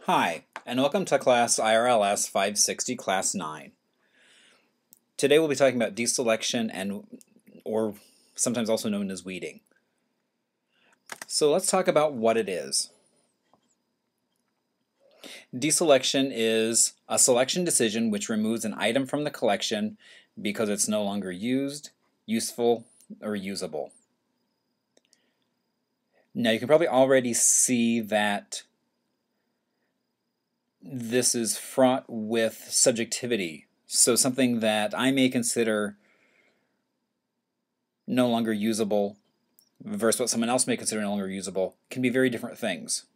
Hi, and welcome to class IRLS 560, Class 9. Today we'll be talking about deselection or sometimes also known as weeding. So let's talk about what it is. Deselection is a selection decision which removes an item from the collection because it's no longer used, useful, or usable. Now you can probably already see that this is fraught with subjectivity. So something that I may consider no longer usable versus what someone else may consider no longer usable can be very different things.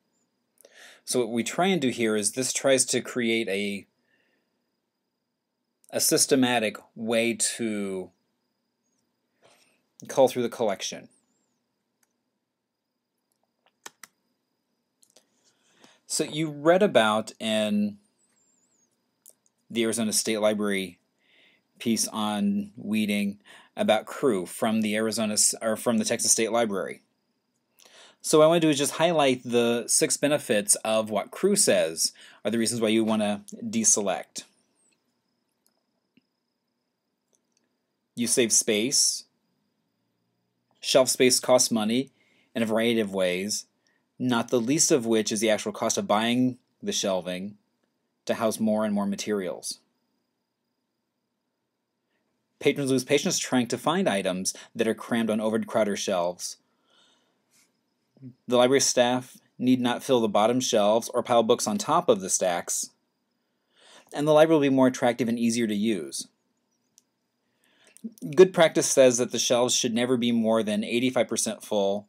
So what we try and do here is this tries to create a systematic way to cull through the collection. So you read about in the Arizona State Library piece on weeding about CREW from the Texas State Library. So what I want to do is just highlight the 6 benefits of what CREW says are the reasons why you want to deselect. You save space. Shelf space costs money in a variety of ways, not the least of which is the actual cost of buying the shelving to house more and more materials. Patrons lose patience trying to find items that are crammed on overcrowded shelves. The library staff need not fill the bottom shelves or pile books on top of the stacks, and the library will be more attractive and easier to use. Good practice says that the shelves should never be more than 85% full.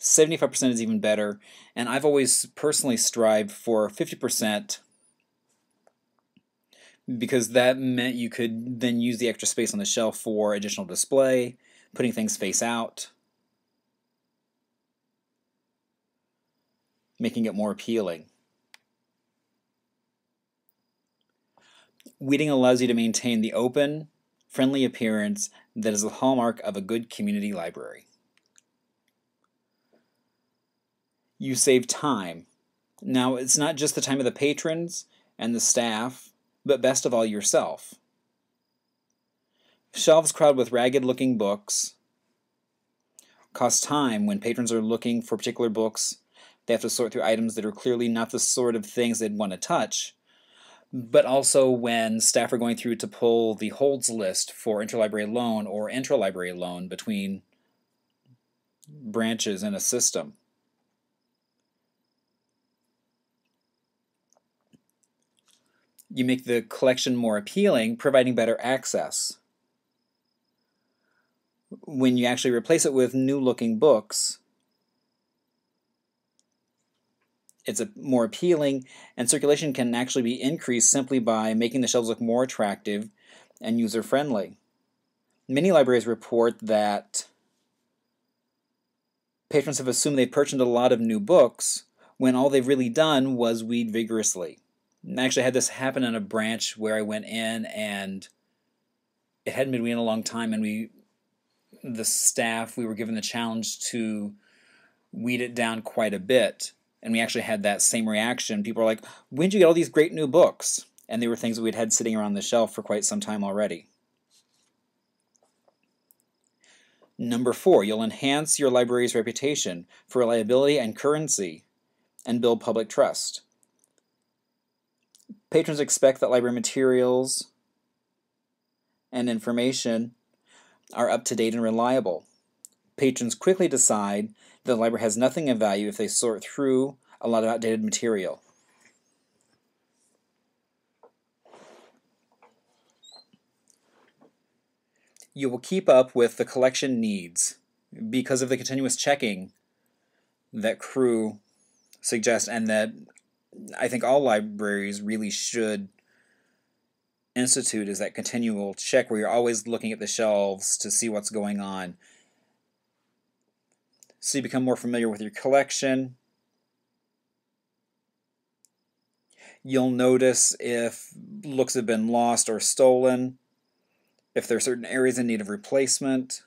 75% is even better, and I've always personally strived for 50% because that meant you could then use the extra space on the shelf for additional display, putting things face out, making it more appealing. Weeding allows you to maintain the open, friendly appearance that is the hallmark of a good community library. You save time. Now, it's not just the time of the patrons and the staff, but best of all, yourself. Shelves crowded with ragged-looking books cost time when patrons are looking for particular books. They have to sort through items that are clearly not the sort of things they'd want to touch, but also when staff are going through to pull the holds list for interlibrary loan or intralibrary loan between branches in a system. You make the collection more appealing, providing better access. When you actually replace it with new-looking books, it's more appealing, and circulation can actually be increased simply by making the shelves look more attractive and user-friendly. Many libraries report that patrons have assumed they've purchased a lot of new books when all they've really done was weed vigorously. I actually had this happen in a branch where I went in and it hadn't been weeded in a long time, and we were given the challenge to weed it down quite a bit. And we actually had that same reaction. People were like, "When did you get all these great new books?" And they were things that we'd had sitting around the shelf for quite some time already. Number 4, you'll enhance your library's reputation for reliability and currency and build public trust. Patrons expect that library materials and information are up to date and reliable. Patrons quickly decide that the library has nothing of value if they sort through a lot of outdated material. You will keep up with the collection needs because of the continuous checking that CREW suggests, and that I think all libraries really should institute, is that continual check where you're always looking at the shelves to see what's going on. So you become more familiar with your collection. You'll notice if books have been lost or stolen, if there are certain areas in need of replacement.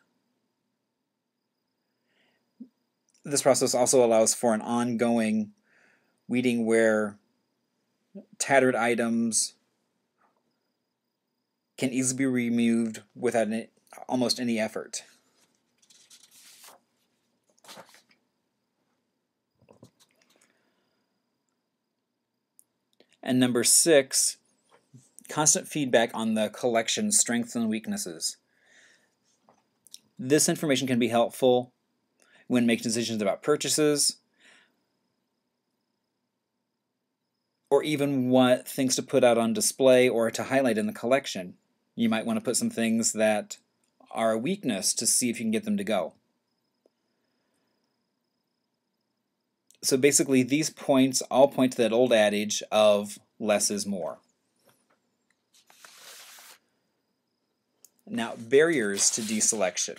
This process also allows for an ongoing weeding where tattered items can easily be removed without almost any effort. And number 6, constant feedback on the collection's strengths and weaknesses. This information can be helpful when making decisions about purchases, or even what things to put out on display or to highlight in the collection. You might want to put some things that are a weakness to see if you can get them to go. So basically, these points all point to that old adage of less is more. Now, barriers to deselection.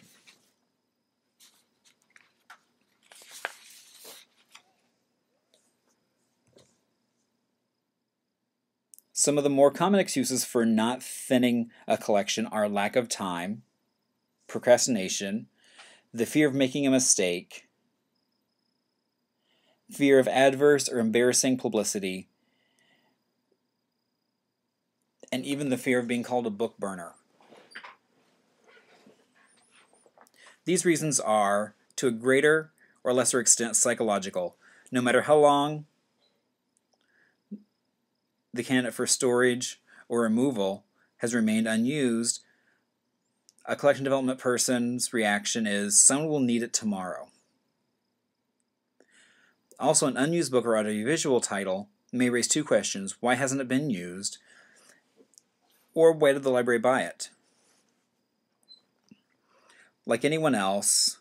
Some of the more common excuses for not thinning a collection are lack of time, procrastination, the fear of making a mistake, fear of adverse or embarrassing publicity, and even the fear of being called a book burner. These reasons are, to a greater or lesser extent, psychological. No matter how long the candidate for storage or removal has remained unused, a collection development person's reaction is, someone will need it tomorrow. Also, an unused book or audiovisual title may raise 2 questions. Why hasn't it been used? Or why did the library buy it? Like anyone else,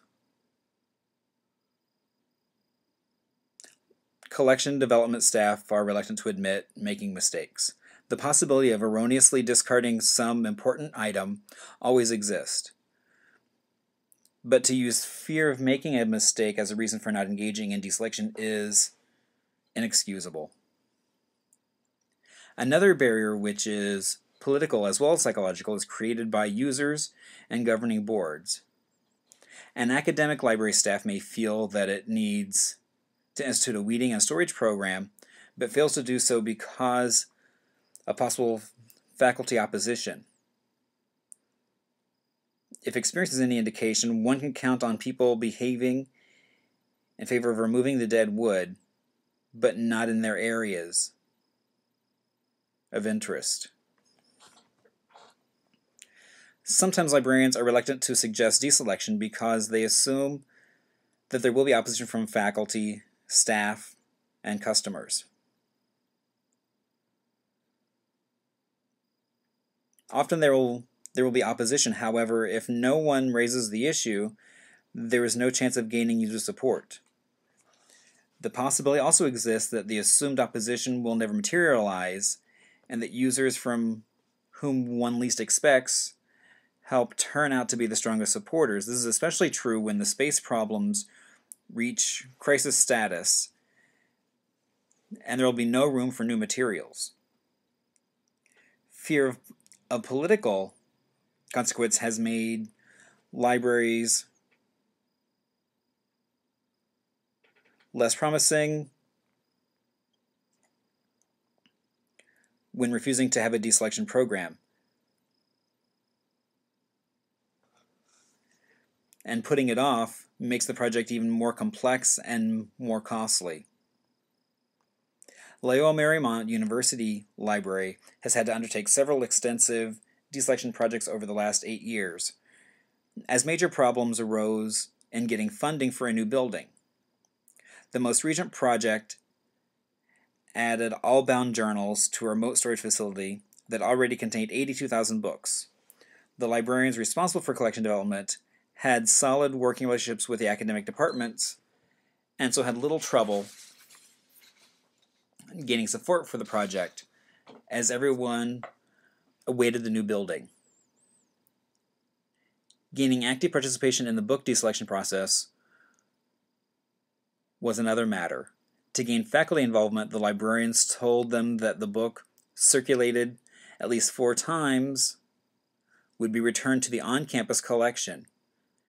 collection development staff are reluctant to admit making mistakes. The possibility of erroneously discarding some important item always exists. But to use fear of making a mistake as a reason for not engaging in deselection is inexcusable. Another barrier, which is political as well as psychological, is created by users and governing boards. An academic library staff may feel that it needs to institute a weeding and storage program, but fails to do so because of possible faculty opposition. If experience is any indication, one can count on people behaving in favor of removing the dead wood, but not in their areas of interest. Sometimes librarians are reluctant to suggest deselection because they assume that there will be opposition from faculty, staff, and customers. Often there will be opposition. However, if no one raises the issue, there is no chance of gaining user support. The possibility also exists that the assumed opposition will never materialize, and that users from whom one least expects help turn out to be the strongest supporters. This is especially true when the space problems reach crisis status and there will be no room for new materials. Fear of political consequence has made libraries less promising when refusing to have a deselection program. And putting it off makes the project even more complex and more costly. Loyola Marymount University Library has had to undertake several extensive deselection projects over the last 8 years, as major problems arose in getting funding for a new building. The most recent project added all bound journals to a remote storage facility that already contained 82,000 books. The librarians responsible for collection development had solid working relationships with the academic departments, and so had little trouble gaining support for the project as everyone awaited the new building. Gaining active participation in the book deselection process was another matter. To gain faculty involvement, the librarians told them that the book, circulated at least 4 times, would be returned to the on-campus collection.